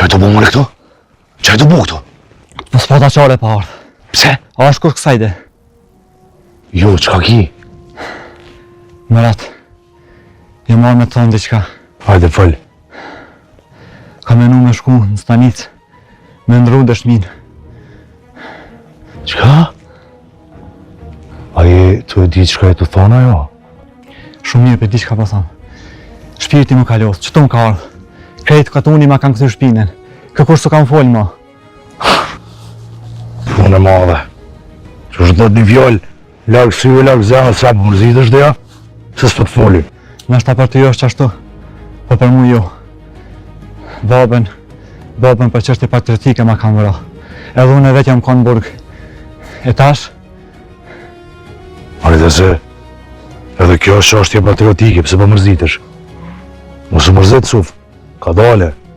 Qaj të bu mëre këtu? Qaj të bu këtu? Po s'po ta qale pa ardhë. Pse? A është kur kësajde? Jo, qka ki? Mërat, je marrë me thonë diqka. Hajde, fëll. Ka menu me shku në stanicë, me ndru dëshmin. Qka? Aje të e di qka e të thona jo? Shumë mirë për di qka po thamë. Shpirti më ka losë, qëtu më ka ardhë. Krejtë katuni ma kanë këthy shpinen. Këkur së kam folë ma. Punë e madhe. Që është dhët një vjoll, largë syve, largë zemë, sa për mërzit është dhe ja? Se s'po të folim. Nështë për të jo është qashtu, po për mu jo. Babën për çështje patriotike ma kanë vëra. Edhe unë e vetë jam konë burg. E tash? Arite se, edhe kjo është çështje patriotike, pse po mërzitesh? Mos u mërzit suf, ka dale.